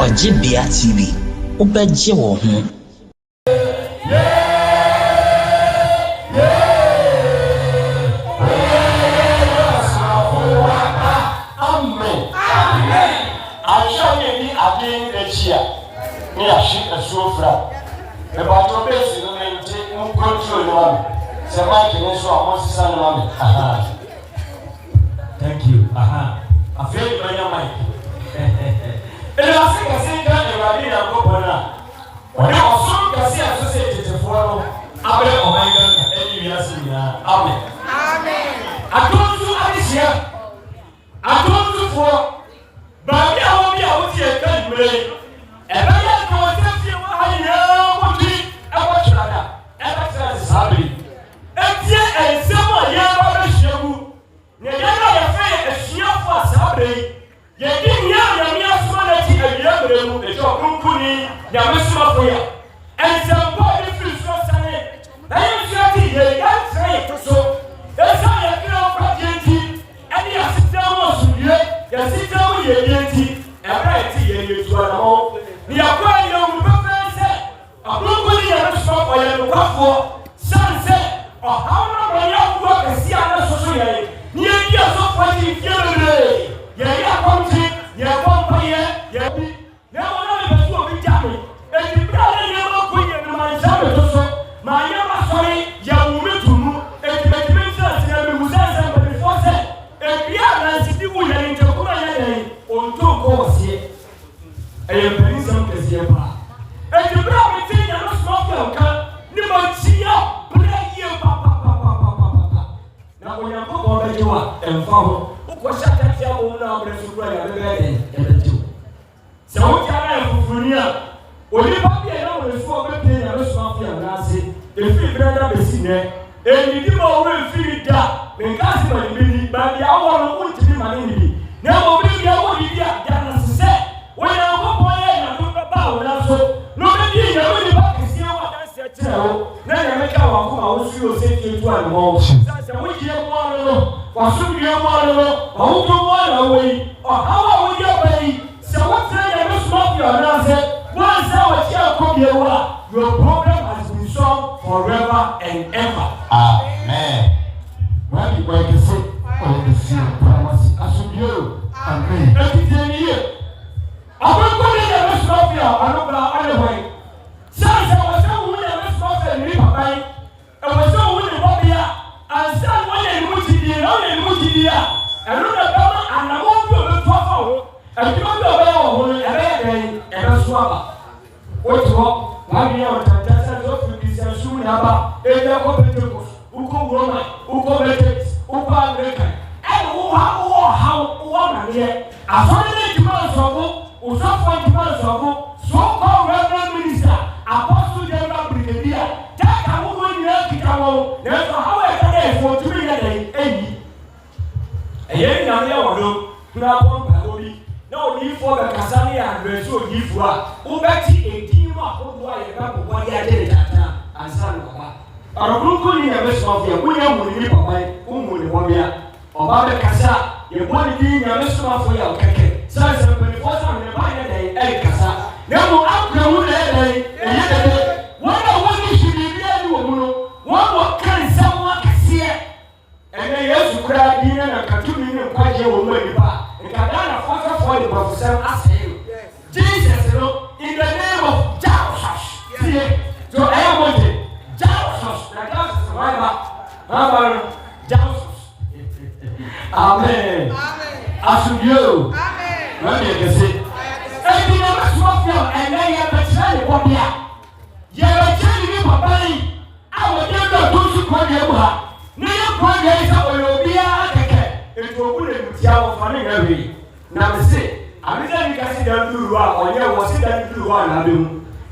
Ojibia TV. Ubeje wo ho. Thank you. I feel you on your mic. And I think I said that you are in a group. When I was so busy associated to follow, I bet oh my God, any years in Amen. I told you this year. I told you for, but I will be out here and play. And I have to tell you what I know. What you are, and is happening. And yet, and someone young, you never afraid a sheer for Saturday. You didn't hear your personality and young, the job, company, your mission for you. And somebody feels so sunny. I am saying, you can't say it so. That's how you feel for GT. And you sit down on you sit down with your GT. And I see you to an home. You are quite young, a company and a shop for your for sunset. Or how long you work and see another social. Near years of fighting yesterday. Yeah, country, yeah, vampire, yeah, be. Now, I never saw me jamming. And the brother never quit in my jamming also. My young sorry, young woman to move. And the ministers never was answered before said. And the others, if you would have into a on two course here. I am very some as here. And the brother thing I don't smoke your car. Never see up, play you, papa. Now, when you go on the door and follow. What shall I tell you now? So, what can Funia? Or you probably know the small pain and the small and Nancy. If you better be seen there, and you do all feel it that, when Casimir will by the hour want to be my enemy. Now, maybe I want to be a say. When I go and look about also, nobody really back to see what I said. Then I make our say to one more. That's a wicked one. Or soon you want or who want away, or how would you pay? So what's the smoke your answer? Once our chair could be your problem has been solved forever and ever. Amen. When you wake to say, oh, the sea promise, I should you. Amen. Every year. I will put in a smoke here, I don't know anyway. Since I was so willing to smoke and leave a bank, I was so willing to be here, and some one and and look at them, and I won't do the top and you don't know and a swabber. What you want? 1 year or 10 of this and soon about a competitors who come Roma, who come who come American, and how one here. I saw the months ago, who suffered months ago, so called Reverend Minister, Apostle General Brigadier, take a woman here to come. There's a however for 2 minutes. Yen na me wodo na bomba lori na odi fo be kasani and reso odi fo a wo beti edin ma kodo a ye ba bo ya de tata ansan baba arobunku ni na me so fe wo ya mu ni papa wo ni wo bia oba be kasa ye bo ni din na me so afo ya okeke sa se pe ni fo sa me ba ya de kasa na mo akra wu na de ye de wo na wo ni shiri bia ni wo mu no wo kan sa wo akase and then yes, you cry dinner and cartoon and quite a woman in the bar. And Kadana Father for the professor asked him, Jesus, in the name of Jesus. See, so I want it. Jesus, like that's the survivor. Jesus. Amen. As to you, let me get it. And you never swap you, and then you have a child. What you have a child in Papa. I will never do to call you. One day, I will be a it will put it with your funny every. Now, the say, I'm going to see them do or you will see them do one. I do.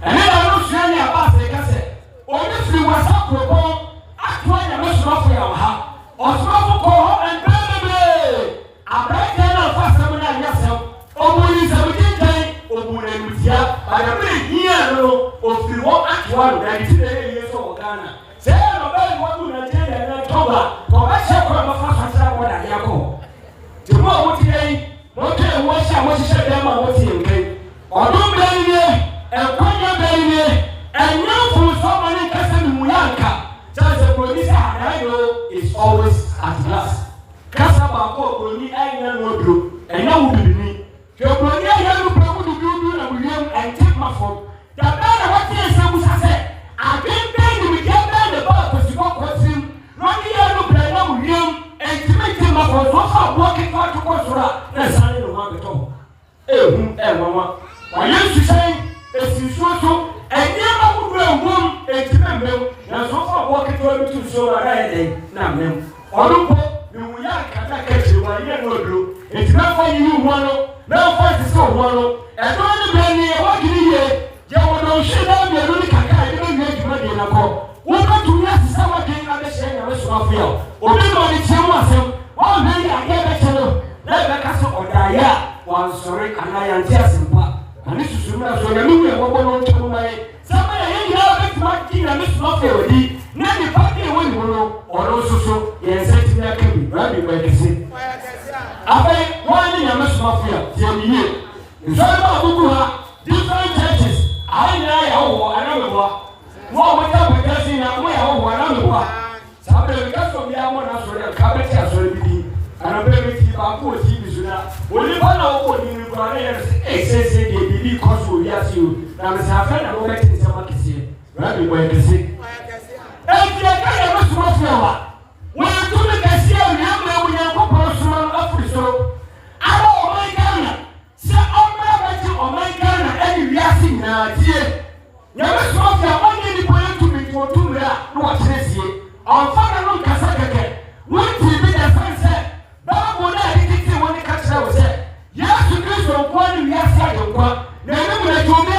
And then I don't see any about the cassette. Or if you was up to a ball, I tried a much more for your heart. Or small for and baby. I break down fast and yourself. Or when you say, or when you see, I am here of the one at 1 years old Ghana. Say, I'm about what you are saying and October. For I shall come off what I have. Tomorrow, what today, what can I wash? I want to shut them out. What's in? Although Bruni I know do and now will be your Bruni I have to do and William and take my phone. The man what is said I can't pay you with your man about to support him. Ronnie Yellow Brandon William and to make him up for so walking out to Kosura. That's how you want to talk. Mama. Why you saying it's so and never would wear one and to them. Now so far walking to show a day. Now, ma'am. Or you can't catch you while you do. It's not for you, one. Now fight is so one. And all the money, what do you hear? You don't shut down your little caca. You don't make money in a call. What about to rest someone getting on the shame of a small field? Or do not tell myself, one day I get a channel. Let the castle or die. One sorry, and I am just and this is not so. You know what to my somebody here my king and Miss Murphy. Now the party when you know, or also so, yes, I can be very well to see. I one in a Miss Murphy, year. It's all about different churches. I know, I don't know. What up because in a way, I don't know. Somebody because of the Amon as well, Cabot as well, and a baby Tibaku TV. When you find out what you says they believe because we ask you. Now, Miss Hafen, I'm going to say what is here. Rabbi, where is it? And you can't have a small flower. When you do the Cassia, you know, we have a personal officer. I know my Ghana. Say, oh, my Ghana, and you are seeing now, dear. Never small flower, only the point to be for 2 years. Watch this year. On Father Casaka. One TV that sunset. Babu, I didn't want to catch out. Yes, you can so one, we are saying, never let you be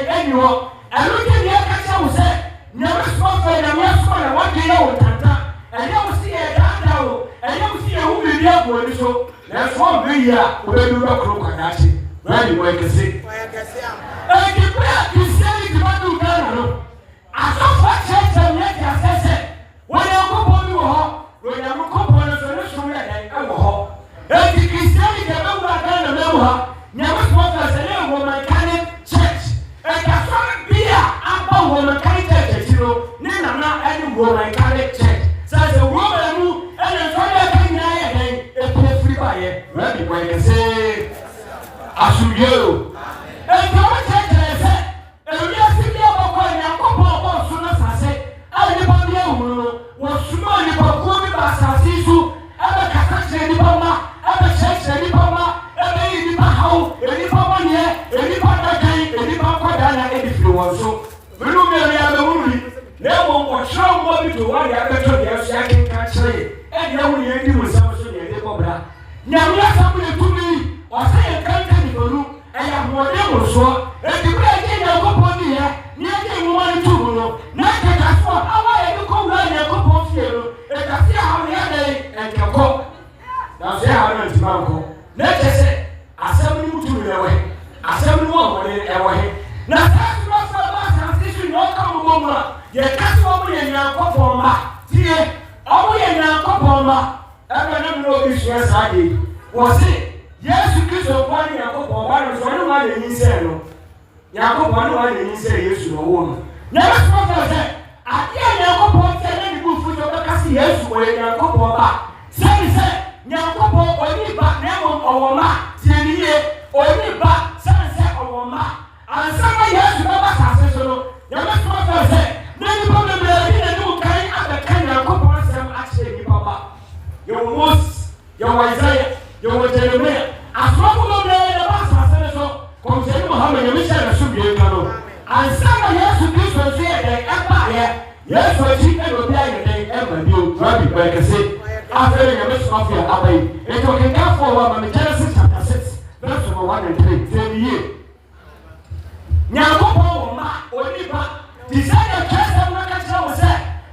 anyone. And look at the Akasha said, never smoke and never smoke and what do you know, Tanta? And you will see a Tanta, and you will see a who will be up with so. That's one big year, where you rock Rokadashi. Very well to see. And you pray to say it about you, Ghana. I saw what church and yet I said, when you go on your home, when you go on a solution, and I will home. And the Christianity, the member of Ghana, never smoke as a little woman can church. And that's why beer, I'm woman can church, you know, Nana, and woman can church. So as a woman who, and a father can die and pay free by it. Rabbi, when you say, I should go. And the other church, I said, and we are sitting about calling a couple of soon as I said, I never knew, was small about going back to Sisu, and a Kakashi, and a church, and a how, any papa here, any papa day, any papa dana, any flu so. We don't really have a movie. Never watch how much to one other to the Asian country. And now we are doing something in the Cobra. Now, we are somebody to me, or say a country for you, and I have more than so. And the break in your company here, near one to not that's what I go around your cup of fuel, and I see how the other and your cup. Now, say how much Mango. Let's say. Assembly mutu lewe, assembly wo lewe. Na sasa tunasema sisi ni wakamu bomba. Ye kasi omu ye nyanko bomba. Tie, omu ye nyanko bomba. Ebe na mno biswe sadi. Wasi, Yesu Kristo kwani nyanko bomba. Nuswani wale nise no. Nyanko kwani wale nise Yesu no wono. Nyama sima se, atia nyanko bomba ni bufujo kasi Yesu we nyanko bomba. Se, nyanko bomba ni ba nemo owoma. Tieniye oni ba sanse owoma ansama Yesu baba sase so yama so se nani problem be na do kai abekan na ko pon sem action ni baba yo Moses yo Isaiah yo Jeremiah asoko no be na ba sase so ko se Muhammad yemi sha na subi ngalo ansama Yesu Kristo se e ba ye Yesu chi e do bia ye den e ma bi o rabi ba ke se afere yemi so afia abai e to ke ka for wa ma Genesis chapter 6 verse 1 and 3 say ye nyango po ma onipa desire kesa na ka tira wo se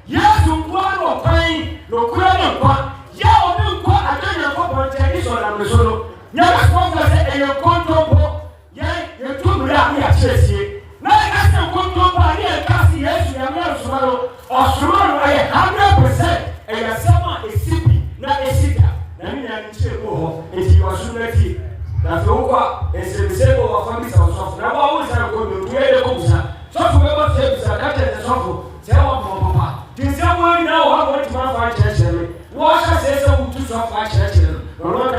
Yesu kwa no kwan no kura no kwa ya obi kwa adanya ko po nche ni so na mresolo nyango po se e ye kontompo ye tumura ni a chesie na ka se kontompo ani e ka si Yesu ya mero sumaro osumaro e 100% e ya sama esipi na esika na mi na nche ko ho enti wasunati na fuwa esemsebo wa family sa sofu na ba wo sa ko do tuele ko busa sofu be ba se busa ka te sofu se wa mo papa tinse wo ni na wo ha wo ti ma fa chere chere wo sha se se wo tu sofu fa chere chere no no ka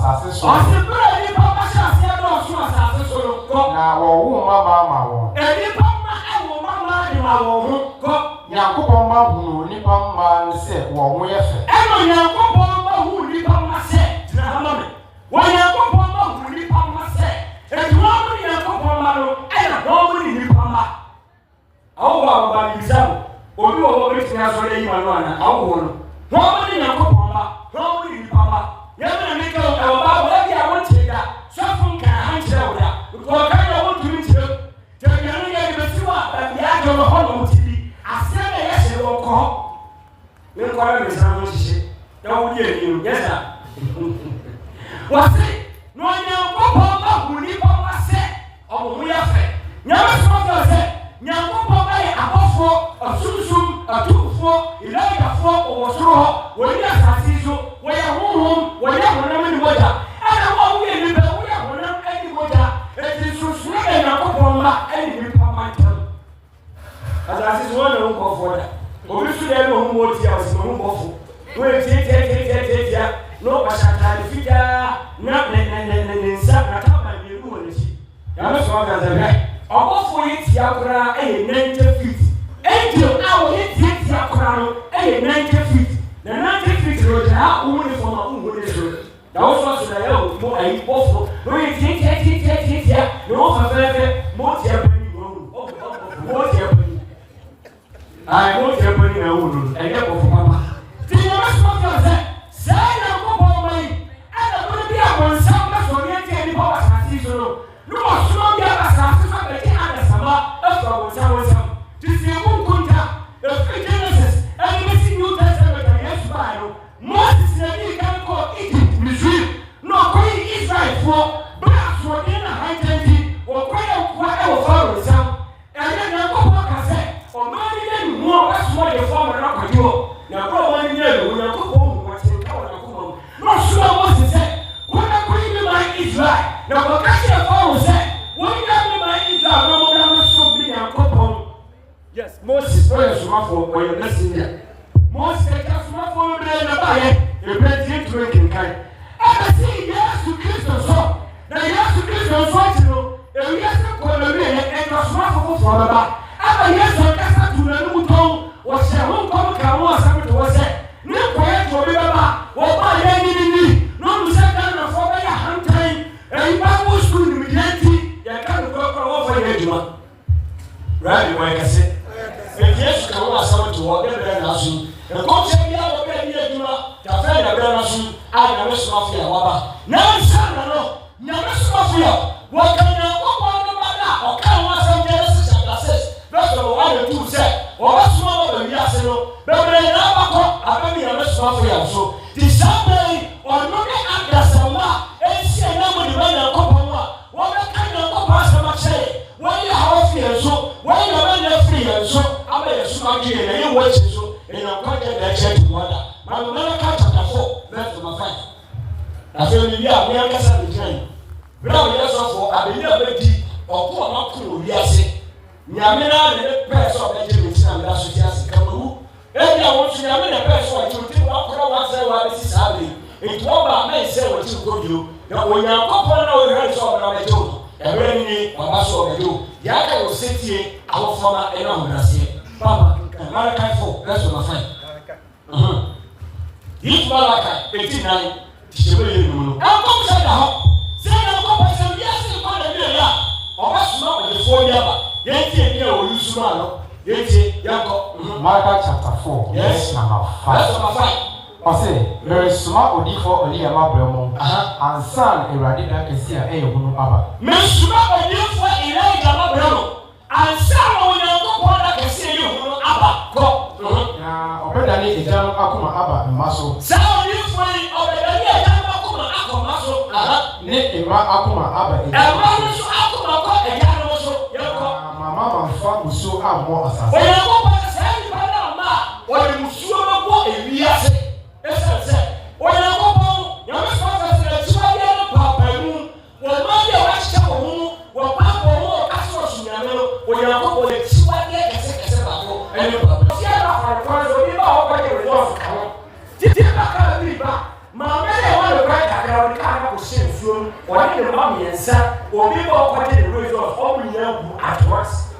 asase so. Asibra ni pa ma sha se do so asase so ko. Na wo wo ma wo. Eni pa ma e wo ma ni ma wo ho ko. Nyankopon ma hu ni pa ma se wo ho ye fe. E no Nyankopon ma hu ni pa ma se. Na ha ma me. Wo Nyankopon ma hu ni pa ma se. E do ma ni Nyankopon ma no e na do ni pa ma. Awo ba ba ni bisamu. Obi wo be tia so le yi ma no ana. Awo wo no. Wo ni Nyankopon ma. Wo ni pa ma. Ya na me ka o ba wo bi a wo tiga. So fun ka han kire wo da. Ko ka ya wo tumi kire. Je ya ni ya be siwa ba ya jo no ho no tibi. Ase na ya se wo ko. Ne ko ra me sa no sise. Ya wo di eni o. Yes sir. Wasi no Nyankopon ma hu ni pa ma se. O mo ya fe. Nyame so ka se. Nyankopon ba ya abofo, asusum, atufo, ilagafo, owosoro, wo ya sasizo, wo ya honhom, wo ya honam ni moja. Ana wo wo ni be wo ya honam ani moja. Eti susu na Nyankopon ma ani ni pa ma tam. Asasizo wo na wo ko da. Obi su de no mo ti a wo mo ko fo. Wo ti no ba sha ta fida na nsa na ta ba ni ru wo ni si. Ya me so ga za Obofo yiti akora 90 feet. Angel awo yiti akora no 90 feet. Na 90 feet ro ja umuni for ma umuni so. Da wo so da ya mo ayi bofo. No yiti ya. No fa fe mo ti abani mo. Mo ti abani. Ai mo ti abani na wo no. E ye bofo papa. Ti mo so ka se na ko bo mai. Ana mo bi abonsa ma so yiti ni ba wa sa ti so. No so ya ba sa Yes, Moses was small for your messenger. Moses was small for the buyer, the president drinking kind. I see yes to Christmas. Now, yes to Christmas, what you know, and yes to Colombia and your small for the back. I yes, I guess to the Luton was a home come was something to us. No quiet for the back, or by any no to set down for a hand time, and Bible school immediately, you can't go over your right, like I said. Yes, can was someone to walk in there now soon. The coach said, "Yeah, we're going to do the friend of Brother soon. I never saw you, Waba. Now, son, no, never saw you. What can you walk on the matter? Or can one some Genesis chapter 6? First of all, 1 and 2 said, or what's wrong with the Yasino? But when I never saw you, so the Sunday or no, I got some and see a number of men and couple. What kind of cup say? When you have fear, so when you're free, so I made a small game and you watch it so in a content that church water. My mother chapter 4, verse number 5. I feel we are the journey. Now, yes, I believe a bit or poor not cool, yes. Yamina and the press of Benjamin and that's just come. Every I want to Yamina press what you think what this is happening. It won't may say what you could do. Now, when you're couple now, you're ready to do. Every Mabaso of you, Yaka will sit here, our former enormous here. Papa, Malachi 4, that's what my friend. Each Malachi, 89, I'll come to the house. Say, I'll come to the yes, you call it. Or what's not with the 4 year, Yankee, or you smile, Yankee, Yanko, Malachi chapter 4, yes, number 5. That's what my friend. Ose, there is small odifo oli amabremo. And son eradida kesia ehunu aba. Me small odifo ile amabremo. And son onyanko poda kesia ehunu aba. Go. Na obedani ejanu akuma aba maso. Sa odifo obedani ejanu akuma maso. Ne ema akuma aba ejanu. Ema so akuma ko ejanu so. Yeko. Mama manfa muso amo asase. Onyanko poda se ni bana ma. Wole musuo no ko ewiase. Ese onyanko nyame sponsor se chiwade no papa mu wo ma de wa chicha wo wo papa wo aso so nyame no onyanko le chiwade kese ba ko ene papa ti ara fa ko so bi ba ho ko de results ka ho ti ba ka bi ba ma me le wa le ka ka ka ka ko What did the mommy and son or be more quite the result of you at once?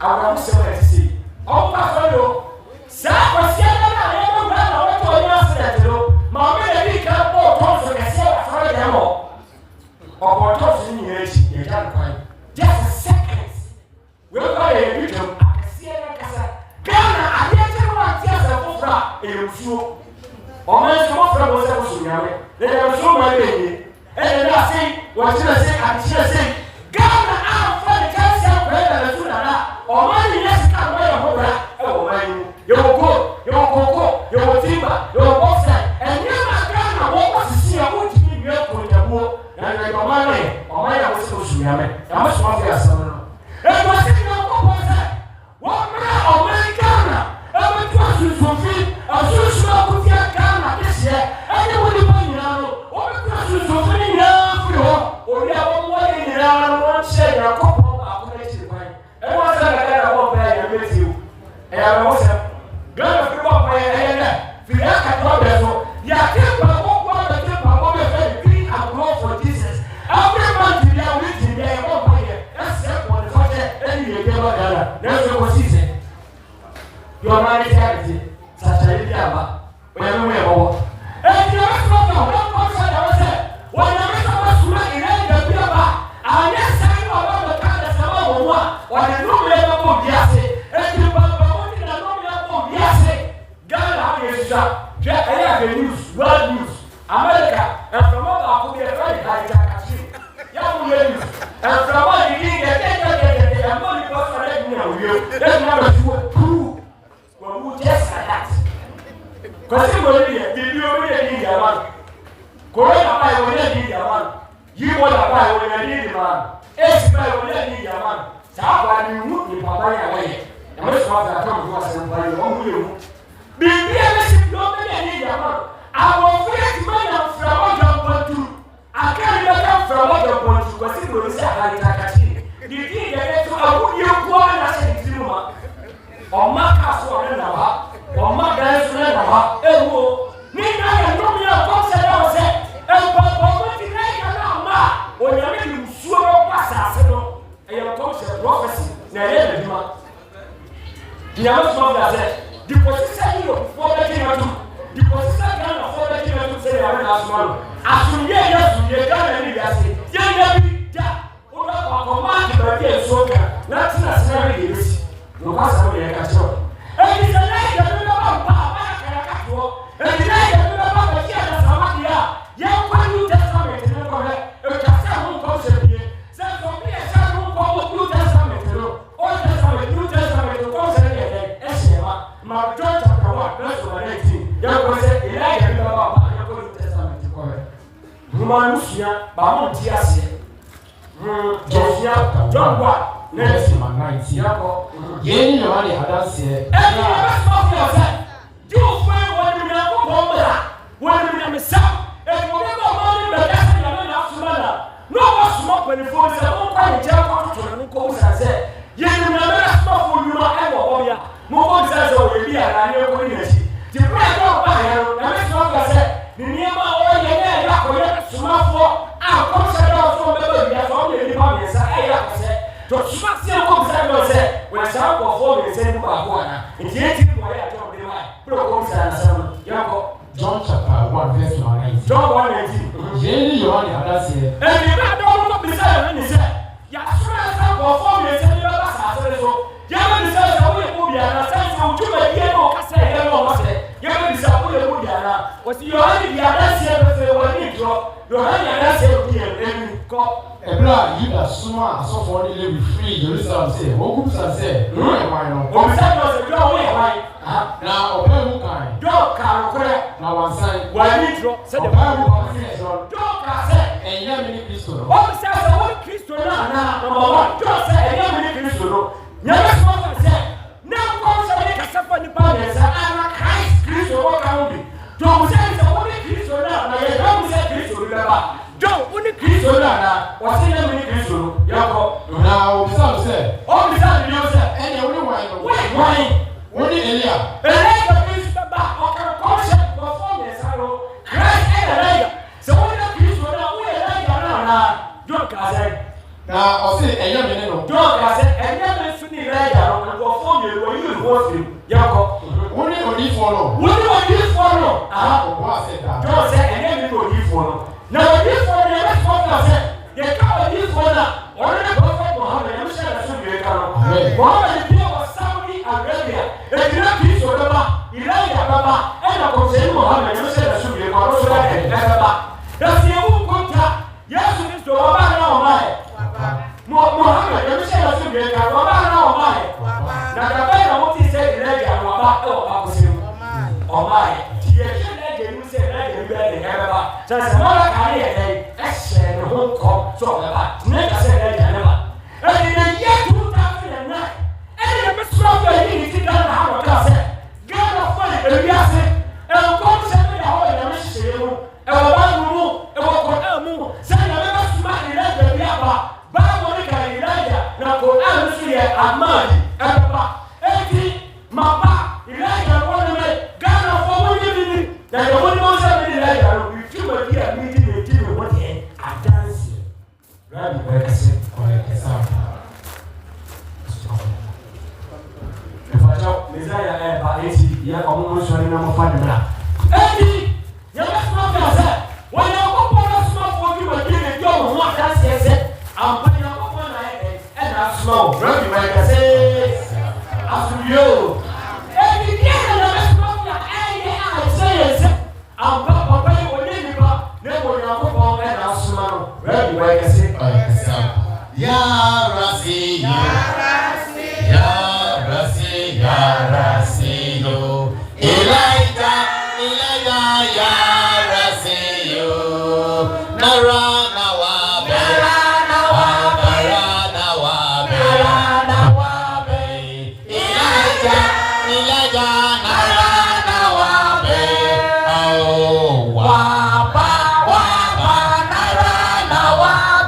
I want to see. Oh, my fellow. Sir, was here I ever ran away to an accident. Mamma, I can't go to the same for them all. Or tossing in your age, you can't find. Just a second. We'll buy a video. I see a casa. Ghana, I didn't want to see a full or man, some from was able to know. They are so my baby. And then I say, what should I say? I should say, Ghana, I'm for the cancer, brother, and or money, yes, come away, oh, man, you will go, you will go, you will timber, you will box and you are Ghana, what was to see a wood to be your point of war, and I got money, or my was supposed to be a man. I must want to ask someone. And what's in your proposal? What man, or man, Ghana, and what was you to feed, as usual, put your Ghana this year, and you will be money now, or because you to feed now, or you have one way in the one share your couple of connection. And what's that I got there with you? And I was a girl of people by a hand. Fiaka told us so. Yakim, what the tip of over very clean and grow for Jesus. Every month you are waiting there, one by it. That's what the father and you gave up. That's what season. Your marriage, such a Yama, when we are. And you are not outside ourselves. When I was supposed to make it, the Biaba, and yes, I know about the kind of Sama, or the room level of Yassi, and you are the room level of Yassi. Ghana is shot. I have the news, world news, America, and from all I could be a very high country. Young news, and from all you need, and money costs for you. That's not a prove. Well, who just like that? Because you will need a man. Corona by when you need a man. You want to buy when you need a man. It's by when you need a man. So I will be Papa away. And this was a come to us and buy your own will. Be realistic, nobody need a man. I will wait man from what you're going to. I can't remember from what you're going to. Because it will say, I can't. The thing that I would you go and I said, Zuma. Or Marcus or Renava. Or Marcus or Renava. Oh, Nina and Romeo comes and I said, and Papa, when you're making sure pass, and your conscious prophecy, now, the other mother said, the position you for the king the position for the king to say, I last one. As you hear, yes, you can't leave us. Yeah, command the idea so not necessarily. You must have a control. And it's a night that we know about and the night that we know about the Samaria. Yeah, when you testament, you know, if Castle comes here, send for me a child who New Testament, Old Testament, New Testament, who comes here, Eshema, my John chapter 1, verse 18. There was a Elijah about the Old Testament to correct. Humanusia, Bamontias, John 1. Next man 19. Yeni no wali hadanse. Eh, let's talk yourself. You find what you know bomba. When you me sam, and you never money the last you know after no one smoke when the phone say, "Oh, quite jam to no go say." Yeni no na smoke for you no e wo obia. No go say so we be and you go ni echi. The bread go buy here. Na me smoke say, "Ni niema o ye na ya ko ye smoke for ah come say do so be be ya so be ni ba me say e ya ko say." To smasi ko msana se wesa ko fo me se ba ko ana ntieti mo ya to de mai pro ko msana sana yako John chapter 1 verse 19 John 1:19 Yeni Yohane adase e bi ba do no bi sa ni se ya sura sa ko fo me se ni ba sa so ya ba ni sa wo ye ko bi ana sa so ju ba ye no ka se ye no ma se ya ba ni sa wo ye ko bi ana o si Yohane bi adase e se wo ni dro Yohane adase o bi e ko Ebra Yuda Suma asofo ni le free Jerusalem say ogu bisa say no e wan no o bisa no say do we wan na oba mu kan do ka kore na wan san wa ni dro say the bible confess do ka say enya mi ni Kristo no o bisa say wo Kristo na number 1 do say enya mi ni Kristo no nya be so say na ko say ni kasafa ni pa na say ana Christ Kristo wo ka obi do say wo ni Kristo na ye do say Kristo ni ba John, when the Christo was in the Christo, Yako. Now, some say, all the time you say, and you only wine. When Elia, Elia is the back of a conscious performance, Christ and Elia. So when the Christo now, we are John Kazay. Now, I'll say, and you know, John Kazay, and you never seen the radio and go for you when you want him. Yako. only on this follow. Only on this follow. What said that? John said, and then you go this follow. Now, this follow, the next one said, you come this follow. Already Prophet Muhammad, I'm sure that's what you're going. Muhammad, the people of Saudi Arabia, and you know, peace or Elijah Baba, and I could say Muhammad, I'm sure that's what you're going. That's the old contract. Yes, it is to Baba now, my. Muhammad, I'm sure that's what you're going. Baba now, my. Now, the better what he said, Elijah, Baba, oh, oh, my. Yes, you say, Elijah, you better have just another career, action, home call, so about. Never said Elijah. And in the year 2009, and the stronger he did not have a class. God of money, and we are saying, and God said, the whole generation, and one move, and what move, saying, I never smart Elijah, we have a Monica Elijah, now go out to the Amadi, and Papa, 80, Mapa, Elijah, one way, God of all living, that the one was having Elijah, we feel a dear meeting, and give me what he had done. Rabbi Berkasset, or Messiah, by 80, yeah, almost showing number 5 now. 80, you must not say, when you go on a small for you again, you don't want that, yes, I'm putting up one and I slow. Rabbi Berkasset, after you. 80, yeah, you must not I say, yes, I'm not paying for you, never will not go on and I'll smile. Rabbi Berkasset, Ya Rasi, Ya Rasi, Ya Rasi, Ya Rasi, yo. Elijah, Ya Rasi, yo. Narana wabe, Narana wabe. Elijah, Narana wabe. Oh, waba, Narana wabe.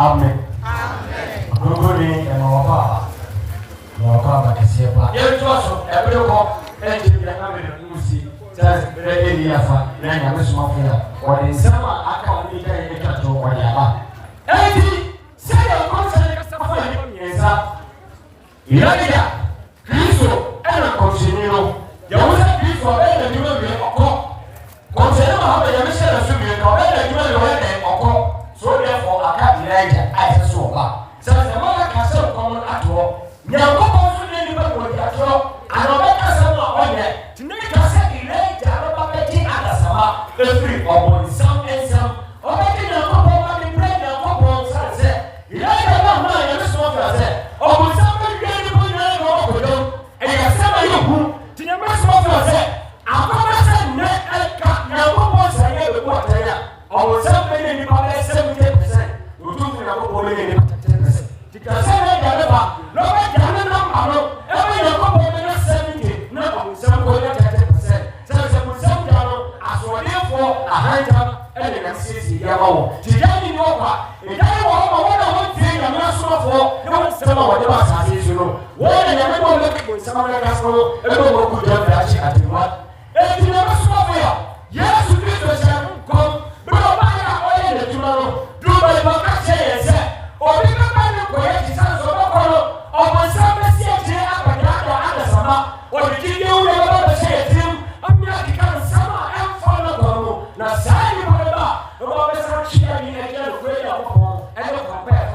Amen. Amen. And our Papa. Our Papa is here. Yes, also, every walk, and you can see, just ready for Nana Mafia, or in summer, I can't be there in the country or Yaba. Eddie, say your concert, yes, Elijah, Cristo, and a continue. There was a piece for better you will be a cop. Consider how the Michelle should be a better you will be a cop. So therefore, I can't Elijah as a sober. So the mother can still come at all. Now, go on to anybody at all. I know better someone on there. To make us say Elijah, about making others about the free or some and some. Or making a couple of the bread and couple of sunset. Elijah, not mine, and small sunset. Or with somebody really put your own with them. And you have some of you who, to the most small sunset. I'm going to say, now, what was I ever put there? Or with somebody in the public 70%. We do think about only 10%. Because I never, no, I don't know. Every couple of 70, no, some go 10%. Some down as well, therefore, a hand and then see the Yamo. Today, you know what? If I want to thing, I'm not sure for no one still what the boss is, you know. What and everyone looking with some of the castle, everyone could have that at the what? And you never saw for you. Yes, you did the same. Come, but I oil tomorrow. Do my work, say, or remember the correct sons of Okoro, or when some message up and down the summer, or the king you never say to him, I'm not becoming summer and follow. Now, sign about the sharing again, great of and compare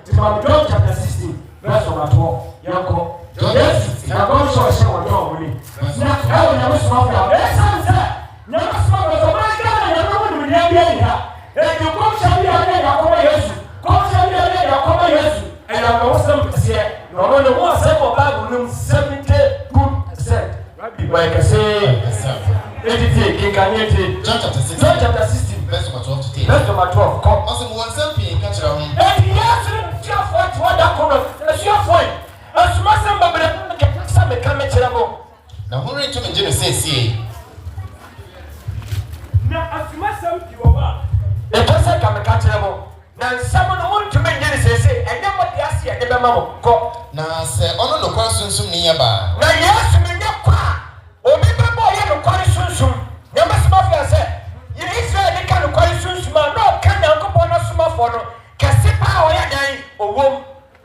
to John chapter 16, verse 12. Yanko, yes, now go show us what you're doing. Now, I will never smell your best answer. Never smell your mind, and everyone will nya bia ya e de ko sha bia na ya ko Yesu ko sha bia na ya ko Yesu e ya ko sem pese no no no mo se ko Bible no 70% Rabbi boy ka say edit king kan yeti John chapter 16 verse number 12 to 10 verse number 12 come also one something catch around and yes your point what that kono your point asuma sem babre ka sa me kan me kira mo na hore to me jene say na asuma sem piwo ba e to se ka me ka kira mo na nsamo no won to me jene say enye mo dia se e de be ma mo ko na se ono no kwa sunsum ni yaba na yes me nya kwa obi be bo ye no kwa sunsum ya masuma fa se ye Israel ni ka no kwa sunsum no ka na ko na suma fo no kase pa o ya dan owom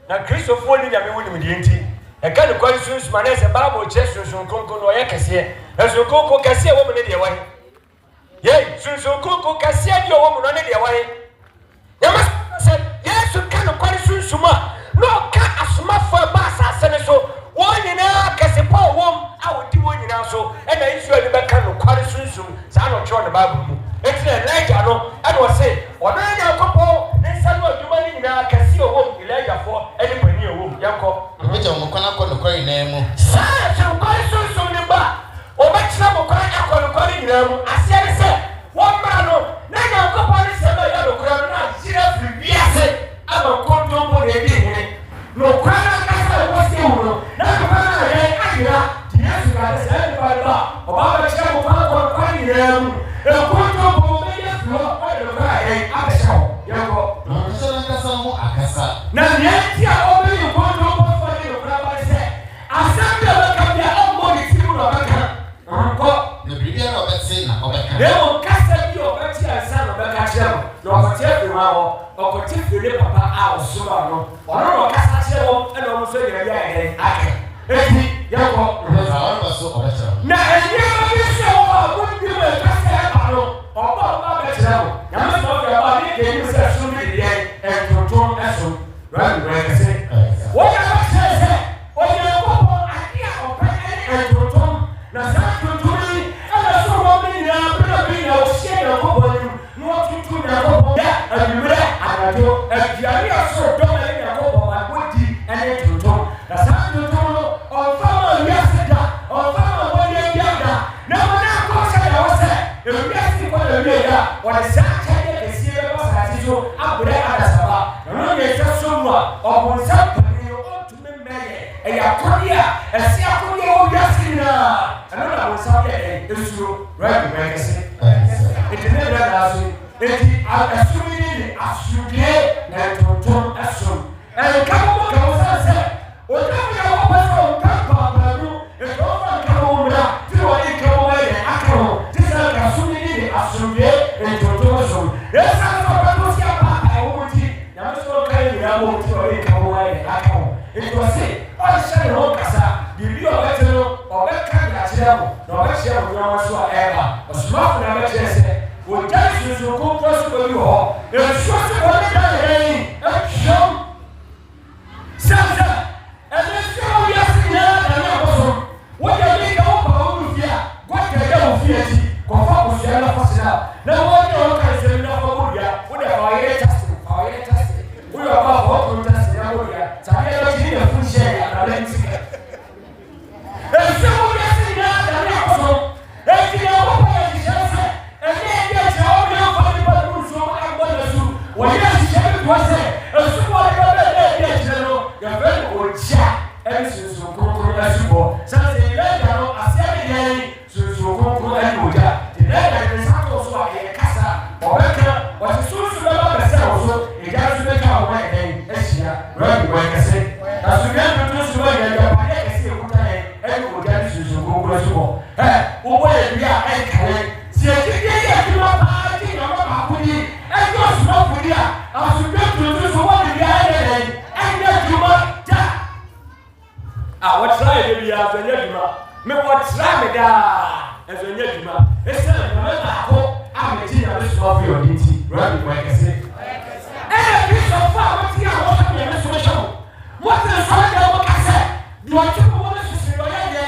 na Christopher ni nyame woni me enti e ka no kwa sunsum na se Bible che sunsum konko no ye kase e so konko kase wo me ne de wa ye sunsum konko kase de wo me no ne de wa ya masuma se Yesu ka no kwa sunsum no ka asuma fo ba sa ne so woni na kase pa owom awodi woni na so e na Israel be ka no kwa sunsum sa no cho ne Bible mu eti Elijah no and was say ono nya kopo ne sanu aduma ni na kase owom Elijah fo eni pani owom yanko meja mo kwana ko no kwari na mu sa se kwa sunsum ni ba o ba tira mo kwa akọ no kwari ni na mu asia ne se wo ma no na nya kopo ni se ba ya no kwa na jira fi biase aba konto mo de bi ne no kwa na kasa wo se wo na kwa na ye ayira Yesu ka se e ba ba o ba ba tira mo kwa kwari ni na mu e konto mo me ye flo o de kwa ye abesha yanko so na kasa mo akasa na yeti a o be yo konto mo fo ni no kwa ba se asambe ba ka bia o mo ni ti mo ba ka ko na bibia na obetse na obeka leo kasa bi o ba ti asa no ba ka kire mo no ko ti fi ma ho o ko ti fi le papa a o so ba no o no kasa kire mo e no mo so yira bia e ake eti yanko na ora so obeka na enye bi se o mo bi me kasa e ba no o ba ba kire mo ya me so ya ba ni ke ni se so mi de e tonton eso right right kase wo ya ba se o ye ko ko akia o pe e tonton na sa tonton ni ala so mo mi na bi na o se na ko bo ni no tutu na ko bo ya adumre anajo afiari aso do na ni na ko bo ma ko di ene tonton na sa tonton no o fa mo ya se da o fa mo bo ye ya da na mo na ko se da o se e mi asi ko le mi ya o de sa cha ye ke si e ba sa ti so abure ada saba na no ye se so mu a o bo sa pa ni o tu me me ye e ya ko dia e si a ko dia o ya si na ana na bo sa ye e su right right ke se eti ne bra na so eti asumi ni asudie na tonton asom e ka mo ka mo sa se o ka mo ya o pa so ka pa pa nu e ko fa ka mo mra ti o ni ka mo ye akro ti sa ka asumi ni asudie e tonton asom e sa so pa no si pa e o ti na mo so ka ni ya mo ti o ni ka mo ye akro e to se o sha no ka sa bibi o ba te no o ba ka ya kire mo no ba kire mo na so e ba o sma fu na ba kire se o jai su ko ko su ko yo e so se ko ni da ye e shom sasa e le so ya si na da na ko so wo je ni ka o pa o lu fia go ke ga o fia ti ko fa ko se na fa sina na wo ni o ka se na fa ko ya wo da fa ye test wo yo ba ko ko test na wo ya sa ye lo ti na fu she ya na le ti e so ya si na da na ko so e ti na wo pa ya ti se e ni e je o ni o fa ni ba lu so a gbo na su wo ya ti se bi ko se e so wo ya be e je no ya be o ja e su su ko ko na su bo sa se ile ja no asia ni ye su su ko ko e o ja ti na ga ni sa ko so a ye kasa o be ka o ti su su ba ba se o so e ja su be ka o wa e sia right right kase na su ya no su ba ya ja pa ye kase ko ta ye e ko ja ni su su ko ko su bo o bo ye bi a e ka ye si e ti ye ti ma pa ti na ma pa ku ni e ko su ma ku ni a su be tu su wo ni ya ye e ne ju ma ja a wo try de bi a so nya ju ma me wo try me da e so nya ju ma e se na me ta ko a me ti na me su ma fi o ni ti right right kase e bi so fa wo ti a wo ta me me so sho mo ti so da wo kase do ti ko wo su si lo ya ye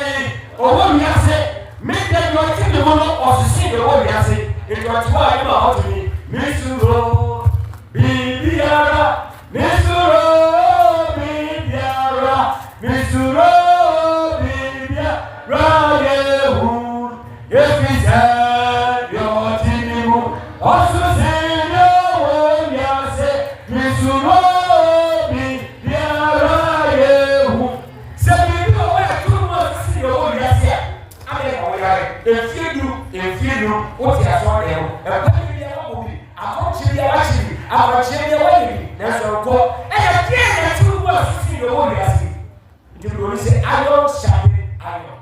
o wo mi ase me de do ti me mo no o si si de wo mi ase It was why you are to me. Misuro, Bibiara, Misuro, Bibiara, Misuro, Bibiara, Yehu, if he said your team, also say no, yes, Misuro, Bibiara, Yehu. Say, you know where too much see your own, yes, if you do, what you are for them, a penny will be, I want you to actually, I want you to away. That's your call. And again, two words see the own, yes. You will say, I don't shall I know.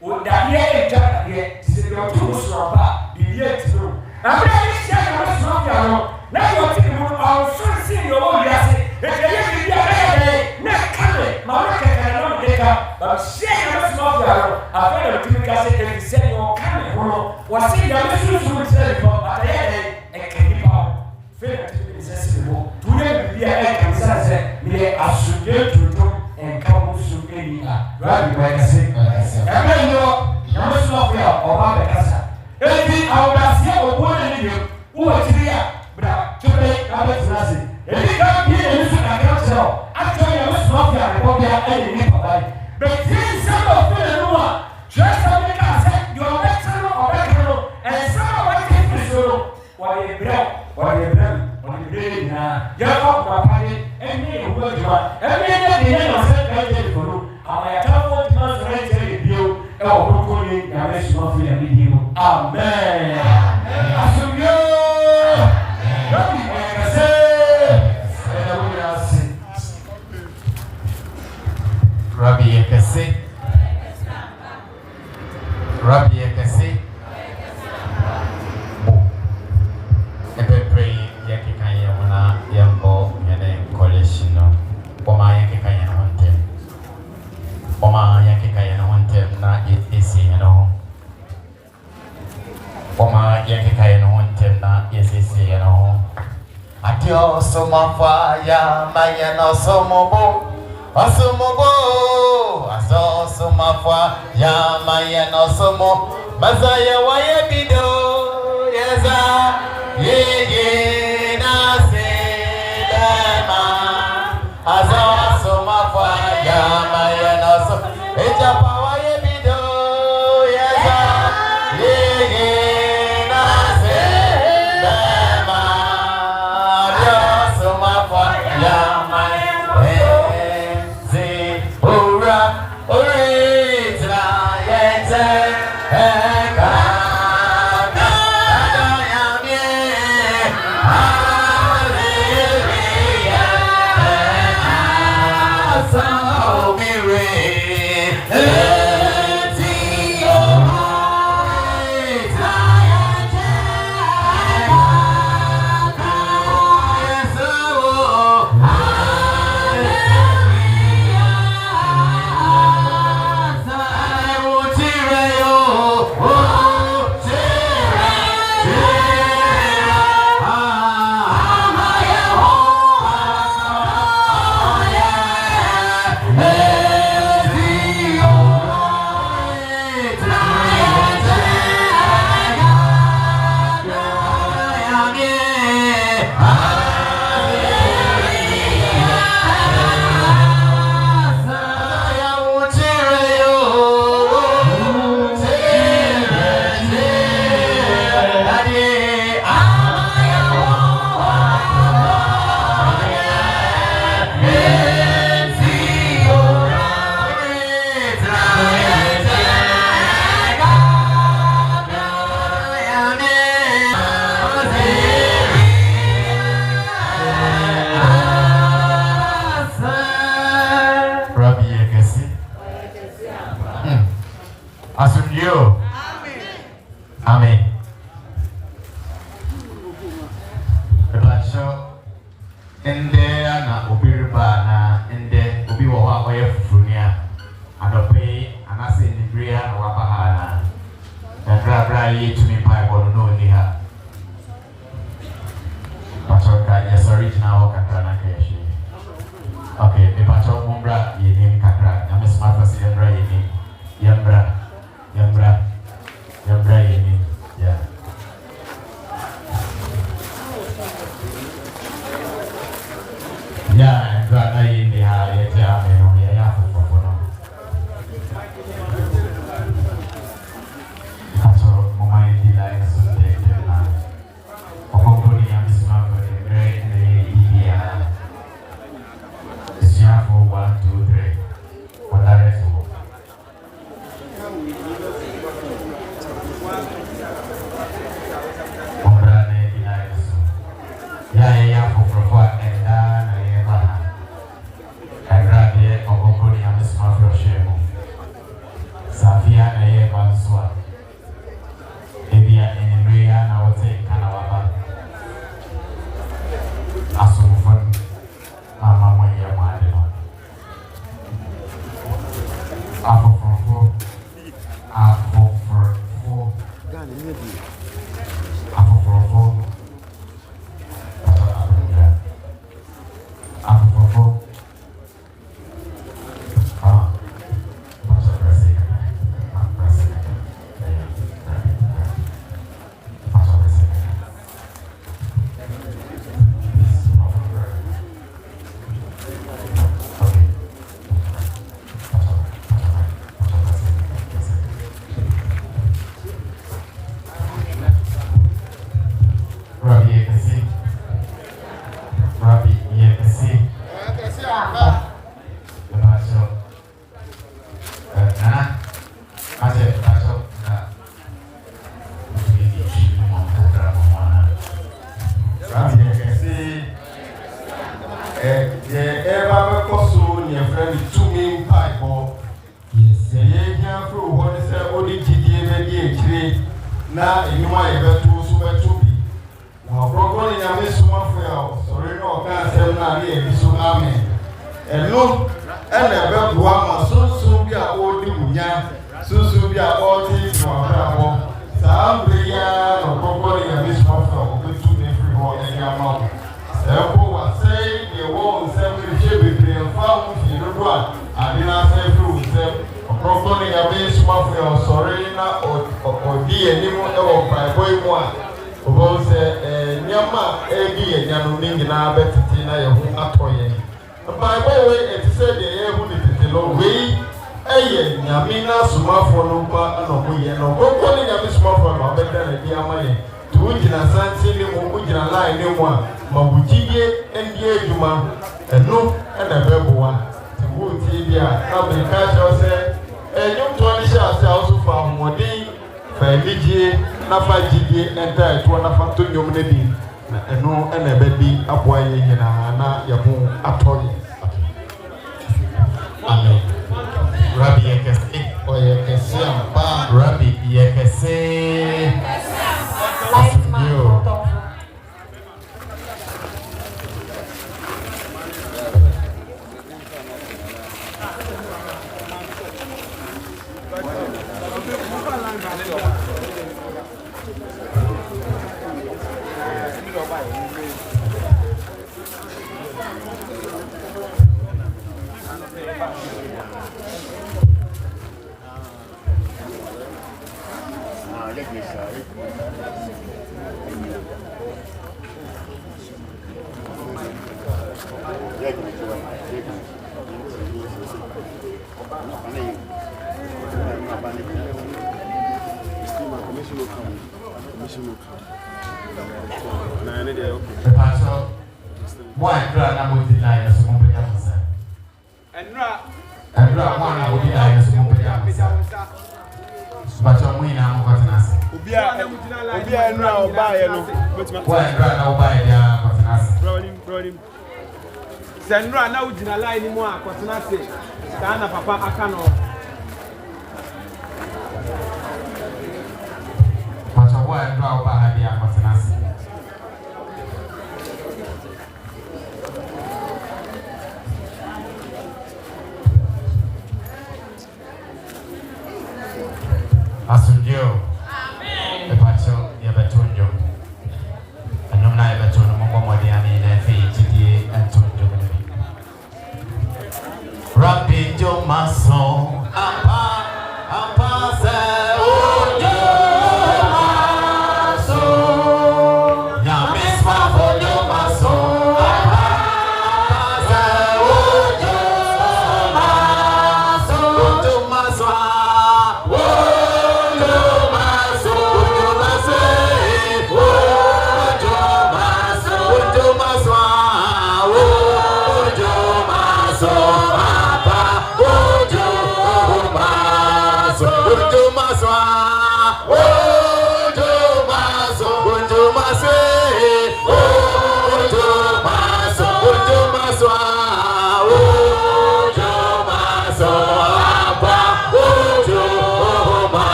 Would that yet yet, say your two so bad, be yet through. I'm ready to share the rest of your now you're taking our son, see your own, yes. If you be a next coming, my record cannot make up, but share the rest of your I've heard of people say if you say you're coming, was saying that this is what you said, but I had a candy power. Fair to be accessible. Today, we are a me as you get to do and come to any right by the same. Every year, you must not be or have a casa. Anything out of here or one in you, who are here, but to make others nothing. If you can't be a little account, actually, you must not be a copy any neighbor. But things are not just to make us say, you are better or better, and some of what is so. What you bring now, you're off my party, and me who you are, and me at the end of the for you. I can't want to answer you, or who call you, and let's not feel with you. Amen. Assume you. Rabbi Ekese. Rabbi Ekese. Ebe pray yake kanye muna yambo yene college no. Oma yake kanye na hontem. Oma yake kanye na hontem na esi no. Oma yake kanye na hontem na esi no. Adio somafa ya maya no somobo. Asomobo, asosomafwa, yamaya no somo, mazaya waye bido, yeza, ye na sedema, asosomafwa, yamaya no somo, ejapa waye bido, yeza, ye na sedema, asosomafwa, yamaya. Amen. Ende ana obirba na ende obi wo ha oye fufunia adope anase nibria na wabahana bra yi tumi pai bono no ni ha pachoka yes original kakra na keshi okay me pacho mumbra yini kakra na miss martha si yambra yini yambra yini yeah ya for and na bana agra de oboko ni amesma for shemo safia na ye banswa ebia enemria na wote kana waba asumfon mama mwenye mwade no afofofo gani nedi afofofo na enuma yebetu so betu bi na obroko ni nyame suma fo ya sori na oka asem na ali ebiso amen eno ene bebuwa ma sunsun bi a odi munya sunsun bi a odi no abrabo sambre ya no obroko ni nyame suma fo ya betu ne free ho e ya ma eko wa sei ye wo nsem ri bebre fa mu fi dodo a adina sei free nsem obroko ni nyame suma fo ya sori na odi enimu ewo Bible mu a obo se nyama edi enyano ningi na betiti na yehu atoye Bible we etise de yehu ni titilo we eye nyame na sumafo no kwa anomo ye no kokko ni nyame sumafo no abeda na di amaye tu gina santi ni mu gina line ni mu a mabujige endi eduma eno na beboa tibu ti bia na brika jo se enyum to ni sha se also fa modin Fajie na fajie enta eto na fanto nyom ne bi na eno ena bedi aboa ye nyina na yahu atoye amen Rabbi yekese oyekese ampa Rabbi yekese light man Sendra na ujina line mu a kwatena se na papa aka no Pacha wa ndra oba ha dia kwatena se Asunjo amen Pacha ya betonjo anomna ya betono mo modiani na fi tidi antonjo Rabbi jo maso apa se ojo maso ya misma ojo maso apa se ojo maso ojo maso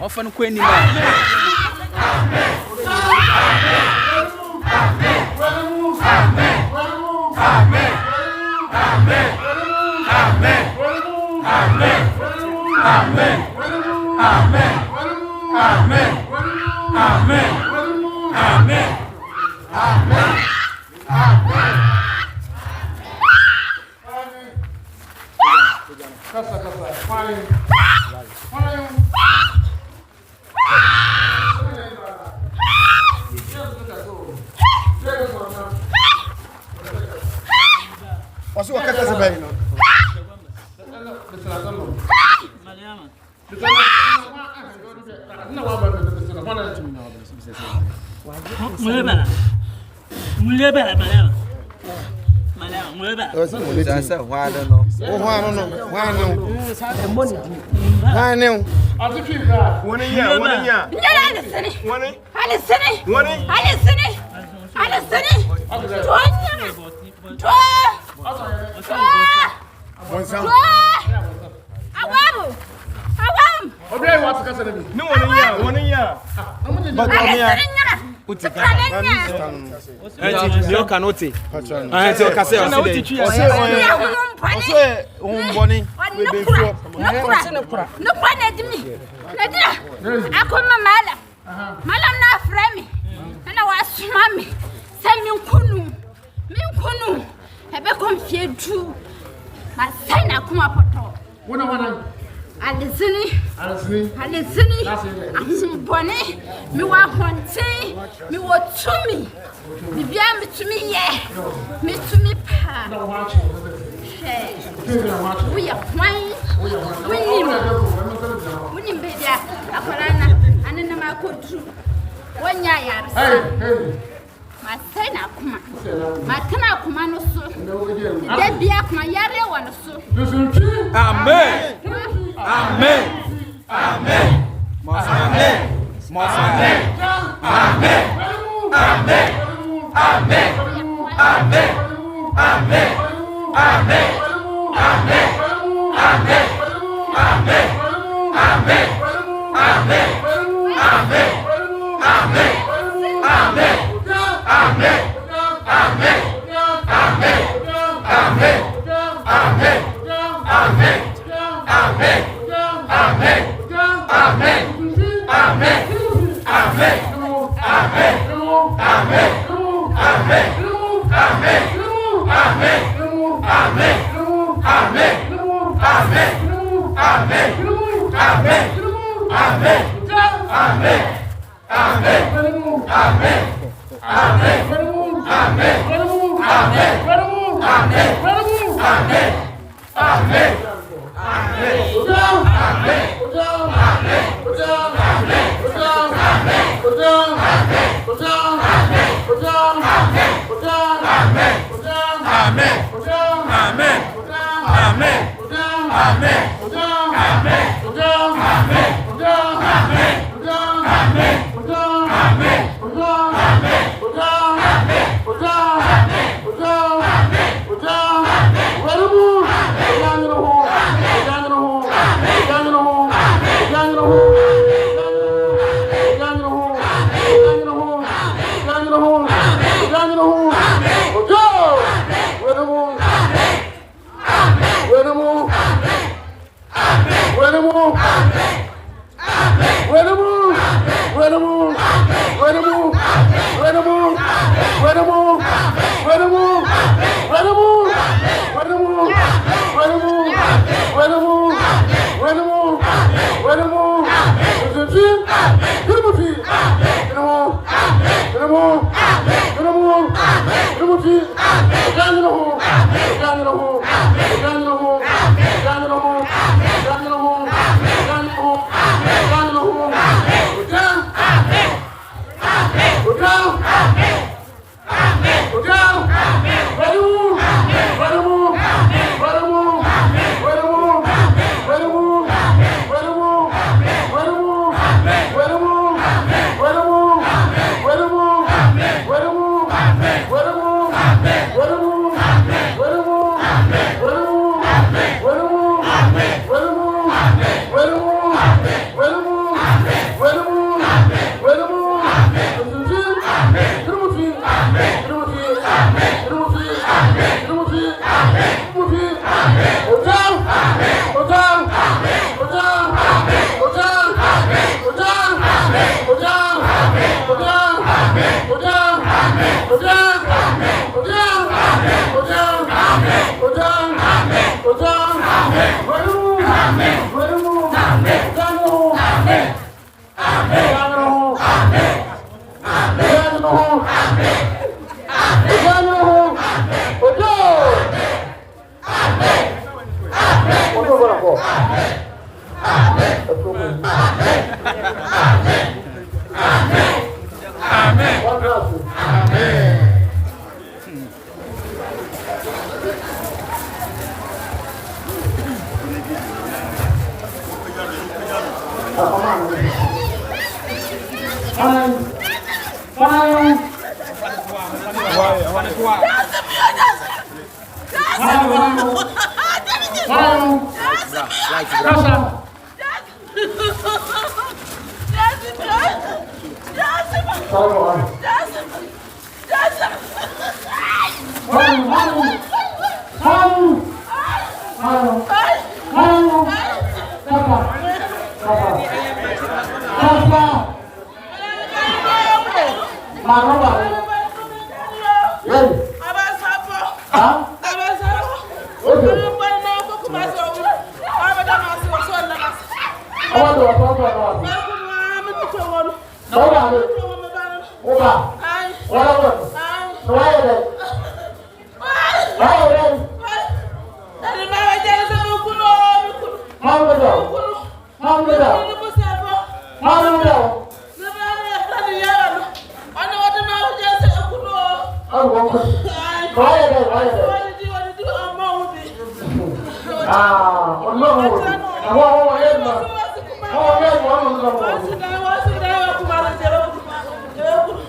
Often Queen. Amen. What's what kata sebaik no? Alisini, Bone, me wa honte, me wa tumi, me bia me tumi ye, me tumi pa. We are fine, we need bedia, Akolana, and then I could do 1 year. My son, my kana kumano so. They be up my yare one so. Amen. Amen. Amen. Amen. Amen. Amen. Amen. Amen. Amen. Amen.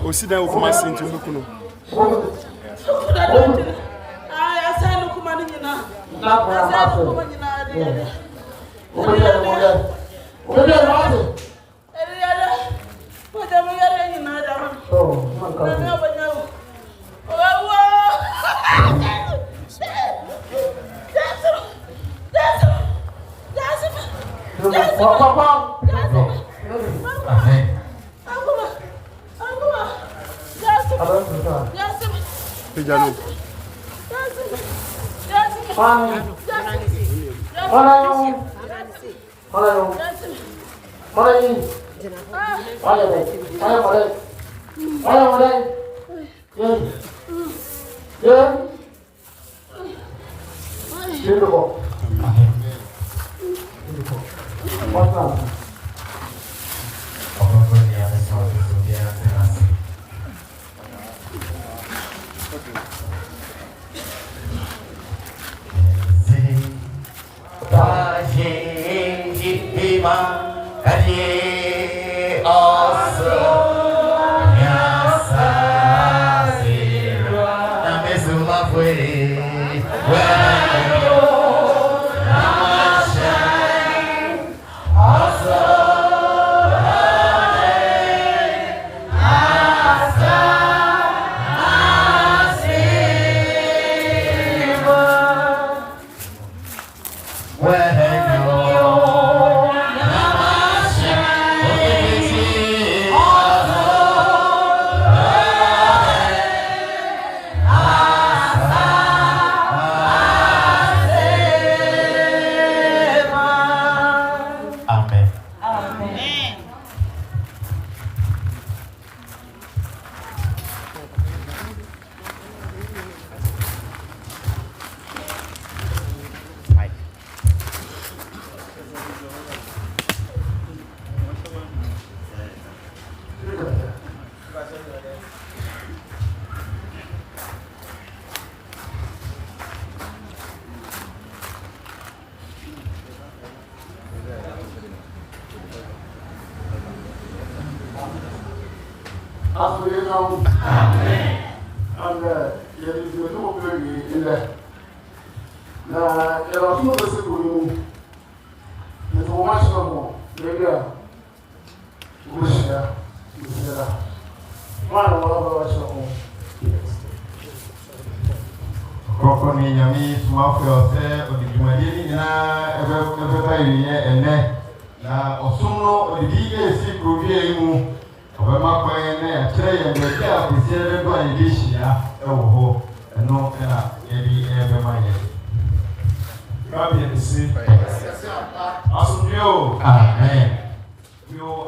Osida ukuma sinti mbukuno. Asana ukuma nyina. Asana ukuma nyina.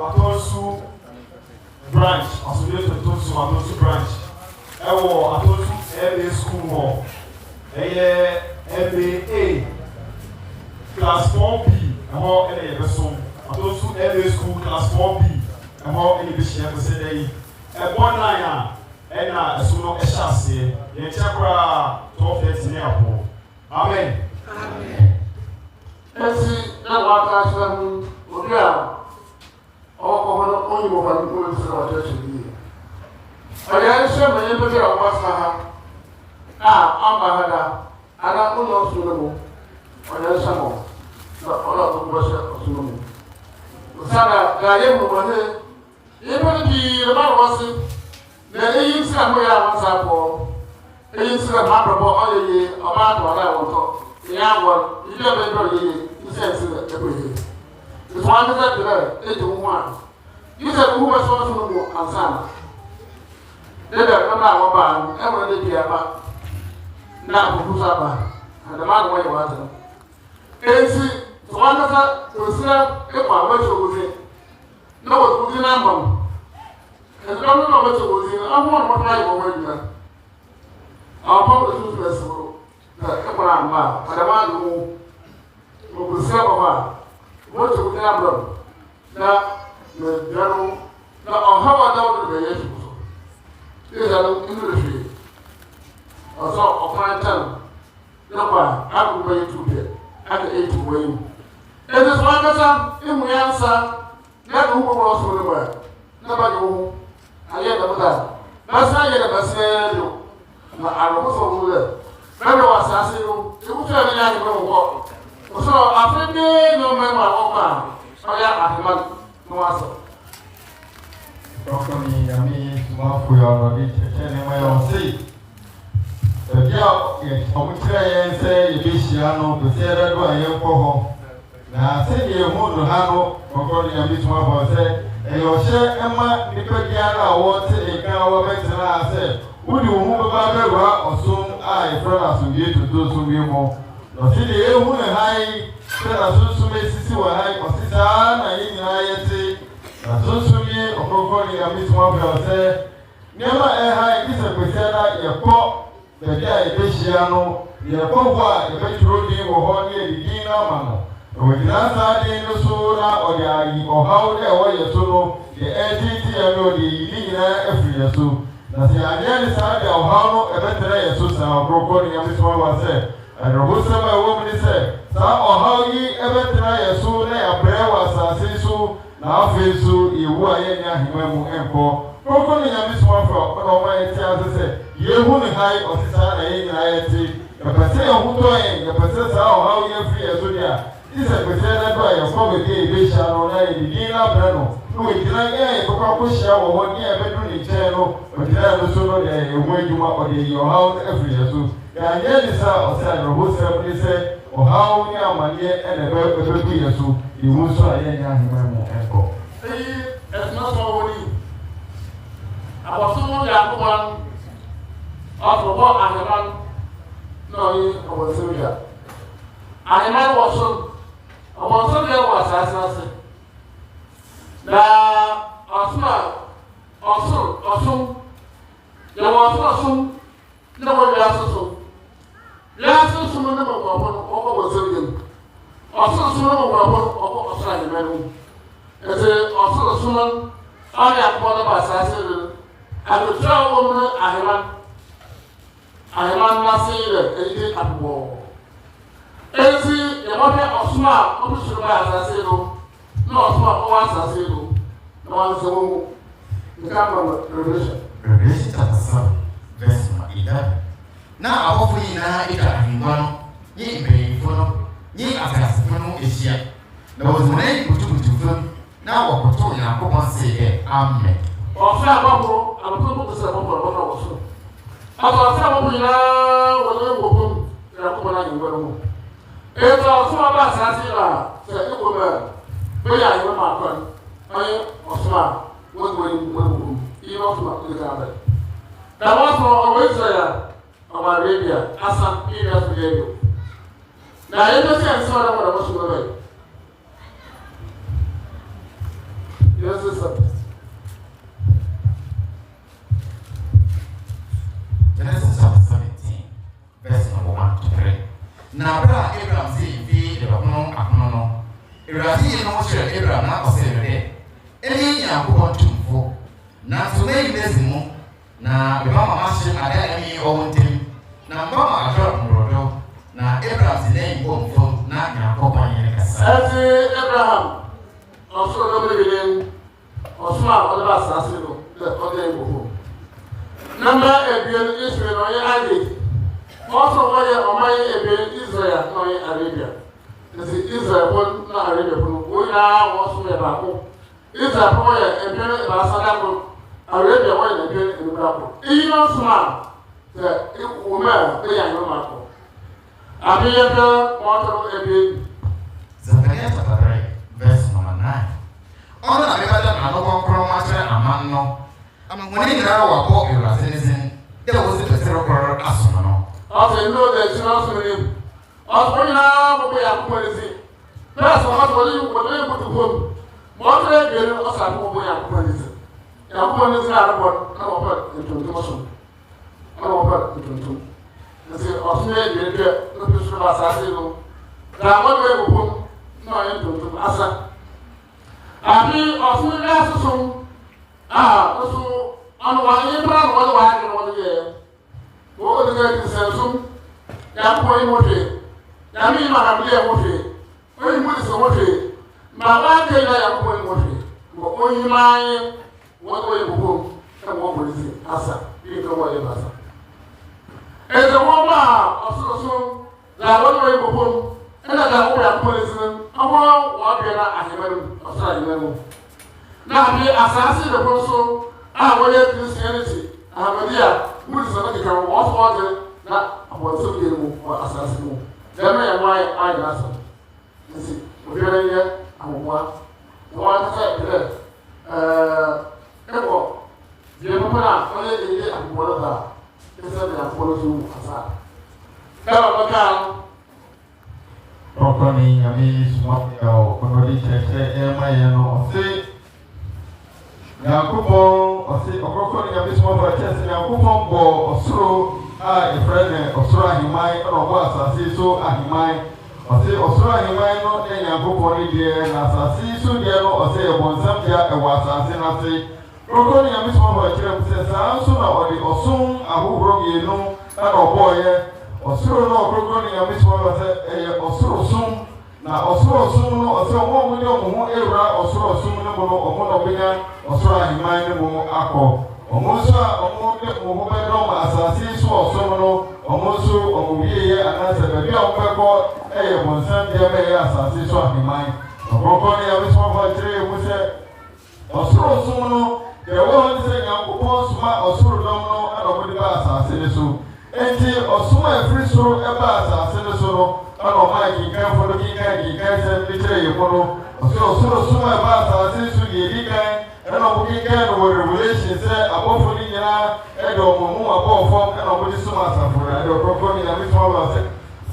Atosu branch, Association Atosu branch. Atosu LA school hall. MBA class 4B. Atosu LA school class 4B. Any bishop will say they a one line and a sooner a chassis. The chakra 12 near. Amen. Esi na waka sham odia o only mo ban ko se wa church bi. Aya se me yin be ra wasa ha amba hada ana uno sunumu. Aya samo. Na ola ko bo se sunumu. Usara ga ye mo he yebe di ba wasi na eyin sira mo ya wasa po. Eyin sira ma probo oye oba to ala wonto. Ya won ile be do ye sense every the one that there is one you said who was supposed to know answer they don't know about every day about now who's about and the man where you want to see the one that was there if I was to no was to number and don't know what to do I want what I want to our public festival that come on but I want to Okusaba, what you would have done. Now, the general, now, how about the Yesu? This is an English. Also, of my tongue. No, I will wait to get at the 8 to win. And this one person, in my answer, never who was for the word. Nobody who I get about that. That's not yet a best. I was over there. Very was asking you, it was very young to walk. So, after the no member of I am a no answer. Dr. Yami, for your telling my own seat. The girl is from Trey say, you be Shiano, to say that I am for home. Now, say you moved to Hano, for Yami to my say, and your share Emma, Nicodiana, what a cow of it, and I said, would you move about the rock or soon I, brothers, will get to do some more. No, see the air woman high, so may see what I consider, and I say, so me, or Procoli, and Miss Mobile say, never a high is a presenter, your pop, the guy, Bessiano, your pop, the petrol game or Honey, the Dina Mano. With Nasa, the Soda, or the or how they were your solo, the LTT, and the Lina, every year so. That's the idea is that the Ohano, a better Susan, or Procoli, and Miss Mobile said. And the Rusama woman said, Sir, or how ye ever try a soon a prayer was a so now face so you were in Yahimu and for. Procoli and Miss Moffa, but all my tears said, ye wouldn't hide or Sisana in Iati, a Paseo Hutoy, a Pasesa, how ye free as Udia. This a pretender by a poverty, Bishan or the Dina Brano, who is like a Coca or 1 year bedroom in channel, but there are no a way you are your house every year. So, I nearly saw outside the whole family say, or how near my year and a very year so, you won't saw a young man and go. It's not so winning. I was someone that one after what I had done. No, I was here. I had was I was there was as now, also, there was no one else. Last summer, number was again. Also, summer of the man. As a also summer, I have one of us. I will tell woman I am not saying that anything at war. Elsie, the mother of smart, almost as I say, no smart or as I say, no one's a woman. The government revelation. Revelation chapter 7, verse 11. Now, our free now, it can be one, ye may follow, ye as a phone is here. There was no name to film. Now, what told you, I can't say, Amen. Or fair bubble, I'm going to say, also. After some of you now, when you go home, you are coming home. It's also about Sassila, said the woman. But I am my friend. I am smart. What will you do? You know, smart to the garden. There was no always there of Arabia, as some period gave you. Now, you don't say, I'm sorry, what I was going to do. Yes, Irati no hwɛ Abraham na ɔsɛ no dɛ ɛne Nyankopɔn tumfo na so mɛyi bɛsi mu na bɛma mama hye ada ɛne ɔwɔ ntɛm na mama adɔ mmorodo na Abraham si n'ayi bɔ mfo na Nyankopɔn yɛ ne kasa. Ɛti Abraham ɔsoro no bɛbi ne ɔsoro a ɔde ba asase no dɛ ɔde yɛ gbogbo. Namba ebien Israel na ɔyɛ Isaac. Ɔsoro ɔyɛ ɔmayɛ ebien Israel na ɔyɛ Arabia. Nti Israel bɔ na Arabia bɔ no wɔn nyinaa wɔsoro yɛ baako. Israel bɔ yɛ ebien baasa dako. Arabia wɔyɛ ebien enumera ko. Eyi na ɔsoro a sɛ wɔmɛ ɛyɛ anoma ko. Abiyɛ bɛ mɔtɔrɔ ebien. Zechariah chapter 3 verse number 9. Ọ̀nà àbíbájá àlọ́kọ̀ kọ́rọ́ máa ṣe àmánú. Àwọn oníyìnbá wà bọ́ ìrọ̀lá sínú dẹ́ wọ́n sì pèsè kọ́rọ́ àsùnmọ́ náà. Ọ̀sẹ̀ ní ọ̀dẹ̀ ẹ̀ṣin náà sọ̀rọ̀ ní. Ọ̀sẹ̀ yìí náà gbogbo yà kúmọ̀ ní sí. Bẹ́ẹ̀ sọ wọ́n sọ ní ìwọ̀n ní ìbùdó fún mi. Mọ̀ọ́tún ẹgbẹ̀rún ọ̀sẹ̀ àti gbogbo yà kúmọ̀ ní sí. Yà kúmọ̀ ní sí àrùbọ̀ náà wọ́n fẹ́ ìtùntùmọ̀ sùn. Náà wọ́n fẹ́ ìtùntùm. Nti ọ̀sẹ̀ ẹgbẹ̀rún bẹ́ẹ̀ ló fi sùn bá sàásì lọ. Dàwọn ẹgbẹ̀rún gbogbo náà yẹ ìtùntùm asa. Àbí ọ̀sùn ilé asosùn ọ̀sùn ọ̀nà wà ní ìbúra ní wọ́n wà á kiri wọ́n yẹ wọ́n ó dìgbà ti sẹ̀nsùn yà kọ́ yín wọ́n fè yà mí yín màkà bílẹ̀ wọ́n fè ó yín mú ìsìn wọ́n fè mà wá kéde yà kọ́ yín wọ́n fè wọ́n ó yín máa yẹ wọ́n tó yẹ gbogbo ẹ̀ wọ́n wọ́n sí asa yín tó wọ́n yẹ bàtà. Ẹ̀sẹ̀ wọ́n bá ọ̀sùn là wọ́n tó yẹ gbogbo ẹ̀nà dà wọ́n yà kọ́ yín sí ọwọ́ wọ́n bẹ̀rẹ̀ ahemẹ́nu ọ̀sán ahemẹ́nu. Náà bí asase ìdẹ̀kọ́ nso a wɔyɛ Christianity ahamadi a wúdi sọ n'akeka wọ́n fọ́ ọ́dẹ na abọ́nsẹ́ bi yẹn mu wọ asase mu. Dẹ́mẹ̀ yẹn wọ́n ayẹ n'asọ. Nti obiara yẹ ahohoa. Na wọ́n akasa ìpìlẹ̀ ɛwɔ deɛ papa na ɔyɛ ɛyɛ ahohoa no ba ɛsɛ ɛyɛ ahohoa no so wu asa. Ɛwɔ bɛka no. Ọkọ ni nyame suma ya o kono di kyerɛkyerɛ ɛma yɛ no ɔse Nyankopɔn ɔse ɔkɔkɔ ni nyame suma fa kyerɛ sɛ Nyankopɔn bɔ ɔsoro a ɛfrɛ no ɔsoro aheman ɛna ɔbɔ asase so aheman ɔse ɔsoro aheman no yɛ Nyankopɔn ne deɛ na asase so deɛ no ɔse yɛ bɔnsam deɛ ɛwɔ asase n'ase ɔkɔ ni nyame suma fa kyerɛ mu sɛ saa nso na ɔde ɔsom ahohoro mmienu ɛna ɔbɔɔyɛ ɔsoro no ɔkɔkɔ ni nyame suma fa sɛ ɛyɛ ɔsoro som na ɔsoro som no ɔsɛ ɔmo a wɔde ɔmo ho ewura ɔsoro som no mu no ɔmo na ɔbɛnya ɔsoro aheman no mu akɔ ɔmo nso a ɔmo de ɔmo ho bɛdɔm asase so ɔsom no ɔmo nso ɔmo wieyɛ anaasɛ baabi a ɔmo bɛkɔ ɛyɛ bɔnsam deɛ bɛyɛ asase so aheman ɔkɔkɔ ni nyame suma fa kyerɛ mu sɛ ɔsoro som no deɛ ɛwɔ hɔ ne sɛ Nyankopɔn soma ɔsoro dɔm no ɛna ɔmo de ba asase no so enti ɔsom a ɛfiri soro ɛba asase no so no ɛna ɔmo a kinkan fo no kinkan sɛm de kyerɛ yɛ mu no ɔsɛ ɔsoro som a ɛba asase so deɛ edi kan ɛna ɔmo kinkan no wɔ Revelation sɛ abɔfo no nyinaa ɛde ɔmo ho abɔɔ fam ɛna ɔmo de som asafo no ɛde ɔkɔkɔ ne nyame som aba sɛ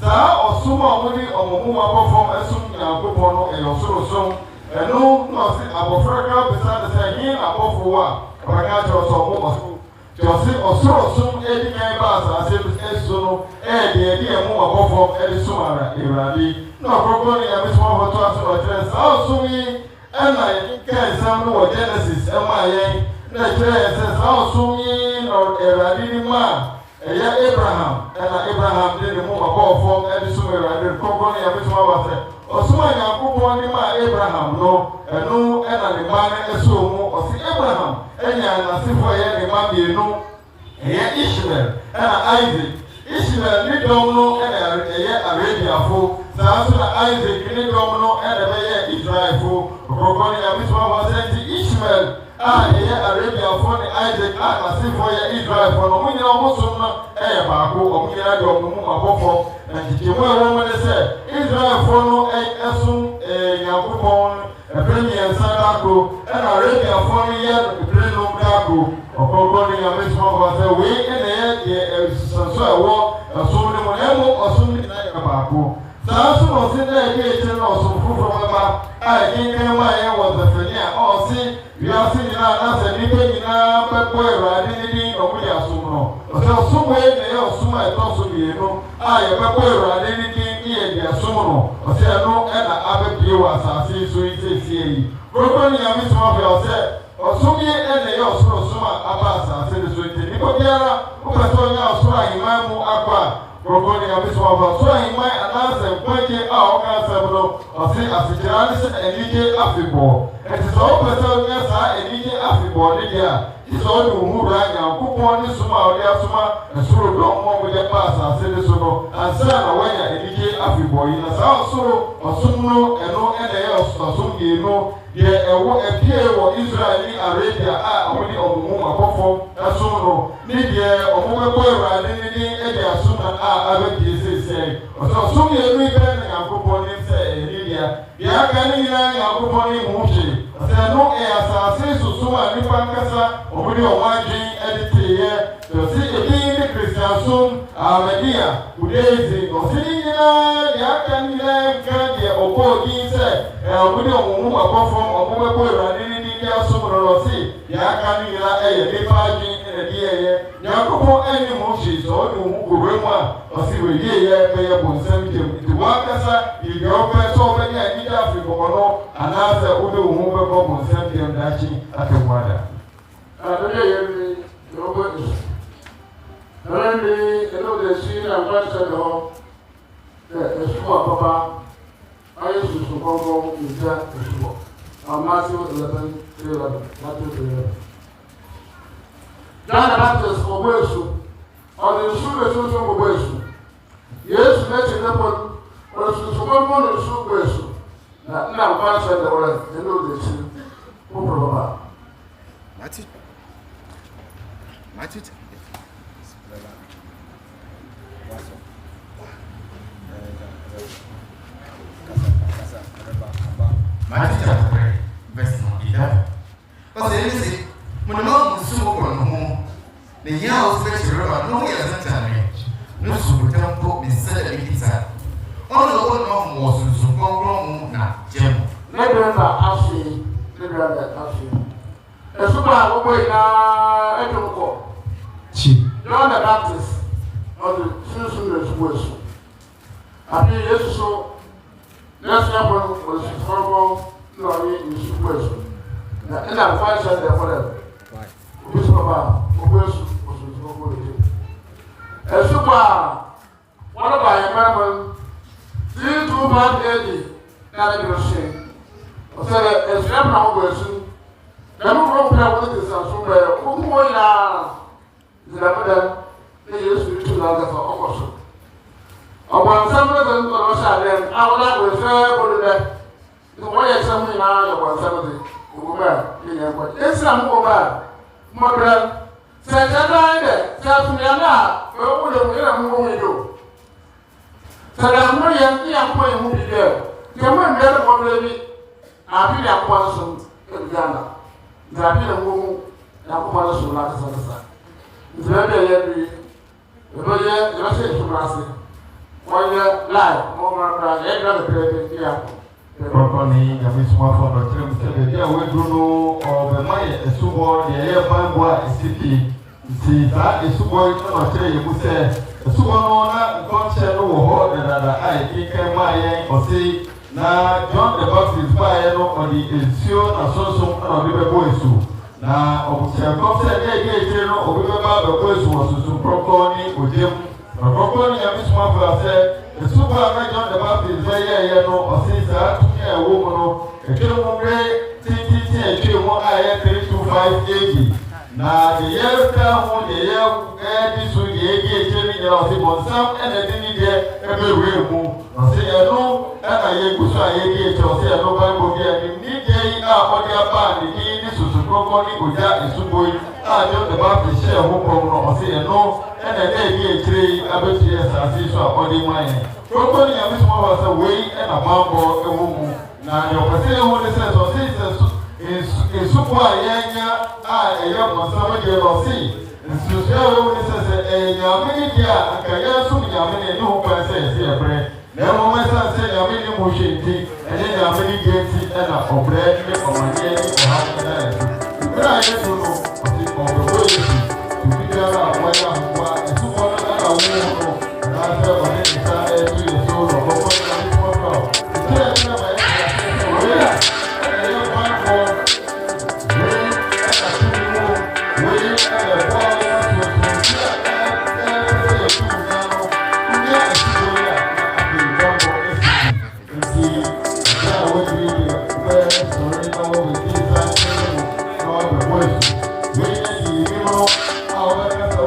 saa ɔsom a ɔmo de ɔmo ho abɔ fam ɛsom Nyankopɔn no ɛyɛ ɔsoro som ɛno na ɔse abɔfra ka bisa ne sɛ hin abɔfo a ɔbɛka kyerɛ sɛ ɔmo ɔsoro Jɔsi ɔsoro som edi kan ba asase eso no ɛdi ɛmu abɔfo ɛdi som ara ewurade na ɔkɔkɔ ne yɛn bɛsɔn ɔfɔtɔ aso ɔkyerɛ saa ɔsom yi ɛna yɛn nsɛm no wɔ Genesis ɛma yɛn na ɛkyerɛ yɛn sɛ saa ɔsom yi na ewurade ni mu a ɛyɛ Abraham ɛna Abraham de ne mu abɔfo ɛdi som ewurade kɔkɔ ne yɛn bɛsɔn ɔfɔ sɛ ɔsom a Nyankopɔn ne ma Abraham no ɛno ɛna ne ba no ɛso mu ɔsi Abraham ɛnya n'asefo ɛyɛ ne ma mmienu ɛyɛ Ishmael ɛna Isaac Ishmael ne dɔm no ɛna ɛyɛ Arabiafo saa nso na Isaac ne dɔm no ɛna ɛbɛyɛ Israelfo ɔkɔkɔ ne yabisoma hɔ sɛ nti Ishmael a ɛyɛ Arabiafo ne Isaac a n'asefo ɛyɛ Israelfo no ɔmo nyinaa ɔmo som no ɛyɛ baako ɔmo nyinaa de ɔmo mu abɔfo na nkyekyɛmu a ɛwɔ mu ne sɛ Israelfo no ɛsom Nyankopɔn ɛpere mmiɛnsa daako ɛna Arabiafo no yɛ ɛpere nom daako ɔkɔkɔ ne yabisoma hɔ sɛ wei ɛna ɛyɛ deɛ ɛsusanso a ɛwɔ ɛsom ne mu na ɛmo ɔsom ne nyinaa yɛ baako saa nso na ɔsi na ɛdi ekyir na ɔsom foforɔ bɛba a ɛkenkan mu a ɛyɛ wɔ Zefania a ɔsi wiase nyinaa anasɛ nnipa nyinaa bɛbɔ Awurade ne din na ɔmo de asom no ɔsɛ ɔsom wei na ɛyɛ ɔsom a ɛtɔ so mmienu a yɛbɛbɔ Awurade ne din ne yɛde dia somo no ose no e na abepie wa asase so itesie yi koko ni ami so afia ose osumi e na ye osoro soma aba asase so ite ni ko biara o pa so nya osoro ahiman mu akwa koko ni ami so afia so ahiman anase mpaje a o ka sebro ose asikira ni se enike afibo eti so o pa so nya sa enike afibo ni dia iso ni uhuru anya kupon ni suma odi asuma esuro do mo mo je pass asede so no ansa na wanya edike afibo yi na sa osuro osumno eno ene ye osum ye no ye ewo epie wo Israel ni Arabia a omudi omumu makofo asumno ni de omume ko Iran ni ede asuma a abeki sese osum ye mi be na kupon ni se ni dia kan ni na kupon ni muchi ase no e asase susuma ni pankasa omudi omaji editeye to si ebi ni Christianson Amedia udezi osinina yakanile kanje obogi se omudi omumu akofo omume ko Iran ni dia sumro losi yakanila eye nipaji ediyeye yakobo eni mushi so ni umugurema osi weyeye beye bonsam ti wakasa igobe so be ya ni Africa kono anase ude umube ko bonsam ti ndachi atemwada adeyeye yobo Remy, hello, the scene and one said, oh, the school papa, I used to go in that school. Matthew 11, Matthew 11. John the Baptist for Wesu, or the sugar children for Wesu. Yes, let's happen, or to someone who is Wesu. Now, one said, oh, hello, the scene. Who papa? Matthew. Matthew chapter 3, verse 11. But there is it. When the Lord was so on home, the year was very river, no way as a time. No super temple, Miss Sadie Pizza. All the old mom was so grown now, Jim. Never actually, a super away now, I don't go. John the Baptist, or the Susan West. I mean, yes, so. That's happened was horrible, no, in West. And I'm fine, said there for them. Which Papa, West was with a super, one of my members, 3 2 bad 80, that I was saying. I said, as I'm now West, the new program with this and somewhere, who are the Ramadan, they used to do that for almost. Upon some reason, I would not refer to that. The way something out upon somebody who were it's some over. Mother said, I tell me, where would you move you? Said, I'm more young, I'm going to be there. Come on, get up already. I feel like one in Ghana. The idea of moving, I'm going to like the sun. It's very every year, you say to Brassy. 1 year live, over the credit here. Properly, the Miss Mafon or Trim said, "Yeah, we do know of the money, a subo, the air bamboo, a city. See, that is subo, or tell you, who said, a subo, don't share no hold that I think my or say, now John the Baptist by or the ensure and so on the boys. Now, of said, or remember the boys was to properly with him. Properly, a Miss Mafon said, the super John the Baptist very yellow or since that a woman, a kilometer, TTT, 32580. Now the year town, the year this week, the year of some and a dinny there every room. I say, I know, and I go so I say, I know, Bible here, need day out on their band, the key, this was a properly with that is to boy. I don't the Baptist share home or say, I know, and a day, 3 about years, I see so on the mind. Properly, a Miss Mother was away and a bamboo, a woman. Now, your person who says, or says, is super young, a young one, somebody will see. And so, says, a young media, and Kaya soon, Yamini, no one says, here, bread. Never mind, I say, Yamini Mushin tea, and then Yamini gets it and a bread, or my name, or how